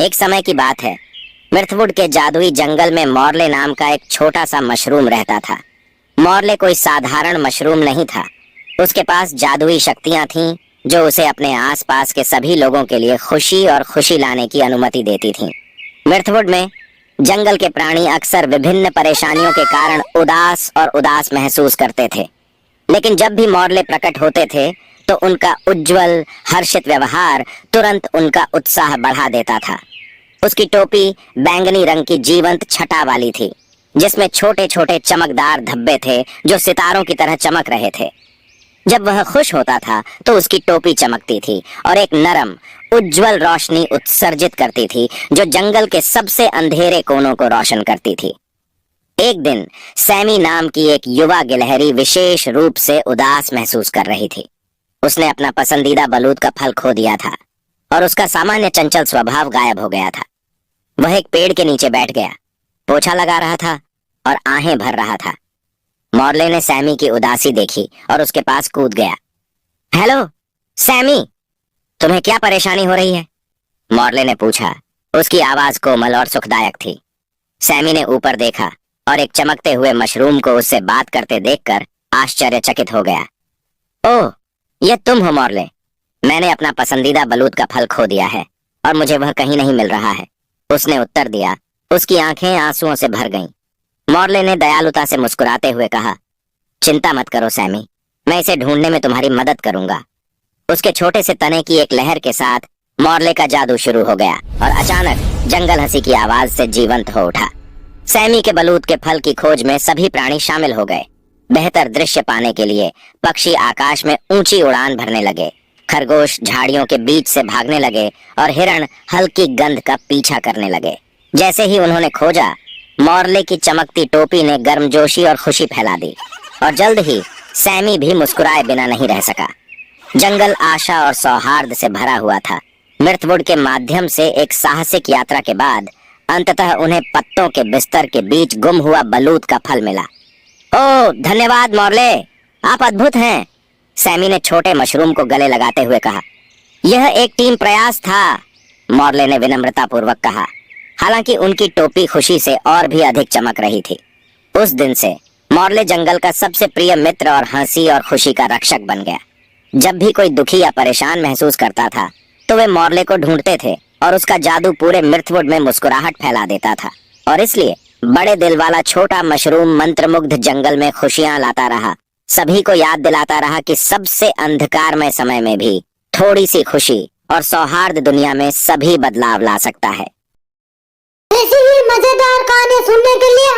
एक समय की बात है। मिर्थवुड के जादुई जंगल में मॉर्ले नाम का एक छोटा सा मशरूम रहता था। मॉर्ले कोई साधारण मशरूम नहीं था। उसके पास जादुई शक्तियां थीं जो उसे अपने आसपास के सभी लोगों के लिए खुशी और खुशी लाने की अनुमति देती थीं। मिर्थवुड में जंगल के प्राणी अक्सर विभिन्न परेशानियों के कारण उदास महसूस करते थे, लेकिन जब भी मॉर्ले प्रकट होते थे तो उनका उज्जवल हर्षित व्यवहार तुरंत उनका उत्साह बढ़ा देता था। उसकी टोपी बैंगनी रंग की जीवंत छटा वाली थी, जिसमें छोटे छोटे चमकदार धब्बे थे जो सितारों की तरह चमक रहे थे। जब वह खुश होता था तो उसकी टोपी चमकती थी और एक नरम उज्जवल रोशनी उत्सर्जित करती थी जो जंगल के सबसे अंधेरे कोनों को रोशन करती थी। एक दिन सैमी नाम की एक युवा गिलहरी विशेष रूप से उदास महसूस कर रही थी। उसने अपना पसंदीदा बलूत का फल खो दिया था और उसका सामान्य चंचल स्वभाव गायब हो गया था। वह एक पेड़ के नीचे बैठ गया, पोछा लगा रहा था और आहें भर रहा था। मॉर्ले ने सैमी की उदासी देखी और उसके पास कूद गया। हेलो सैमी, तुम्हें क्या परेशानी हो रही है? मॉर्ले ने पूछा। उसकी आवाज कोमल और सुखदायक थी। सैमी ने ऊपर देखा और एक चमकते हुए मशरूम को उससे बात करते देखकर आश्चर्यचकित हो गया। ओह, यह तुम हो मॉर्ले। मैंने अपना पसंदीदा बलूत का फल खो दिया है और मुझे वह कहीं नहीं मिल रहा है, उसने उत्तर दिया। उसकी आंखें आंसुओं से भर गईं। मॉर्ले ने दयालुता से मुस्कुराते हुए कहा, चिंता मत करो सैमी, मैं इसे ढूंढने में तुम्हारी मदद करूंगा। उसके छोटे से तने की एक लहर के साथ मॉर्ले का जादू शुरू हो गया और अचानक जंगल हंसी की आवाज से जीवंत हो उठा। सैमी के बलूत के फल की खोज में सभी प्राणी शामिल हो गए। बेहतर दृश्य पाने के लिए पक्षी आकाश में ऊंची उड़ान भरने लगे, खरगोश झाड़ियों के बीच से भागने लगे और हिरण हल्की गंध का पीछा करने लगे। जैसे ही उन्होंने खोजा, मॉर्ले की चमकती टोपी ने गर्मजोशी और खुशी फैला दी और जल्द ही सैमी भी मुस्कुराए बिना नहीं रह सका। जंगल आशा और सौहार्द से भरा हुआ था। मिर्थवुड के माध्यम से एक साहसिक यात्रा के बाद अंततः उन्हें पत्तों के बिस्तर के बीच गुम हुआ बलूत का फल मिला। ओह धन्यवाद मॉर्ले, आप अद्भुत हैं, सैमी ने छोटे मशरूम को गले लगाते हुए कहा। यह एक टीम प्रयास था, मॉर्ले ने विनम्रता पूर्वक कहा, हालांकि उनकी टोपी खुशी से और भी अधिक चमक रही थी। उस दिन से मॉर्ले जंगल का सबसे प्रिय मित्र और हंसी और खुशी का रक्षक बन गया। जब भी कोई दुखी या परेशान महसूस करता था तो वे मॉर्ले को ढूंढते थे और उसका जादू पूरे मिर्थवुड में मुस्कुराहट फैला देता था। और इसलिए बड़े दिल वाला छोटा मशरूम मंत्रमुग्ध जंगल में खुशियां लाता रहा, सभी को याद दिलाता रहा कि सबसे अंधकारमय समय में भी थोड़ी सी खुशी और सौहार्द दुनिया में सभी बदलाव ला सकता है। ऐसी ही मजेदार कहानी सुनने के लिए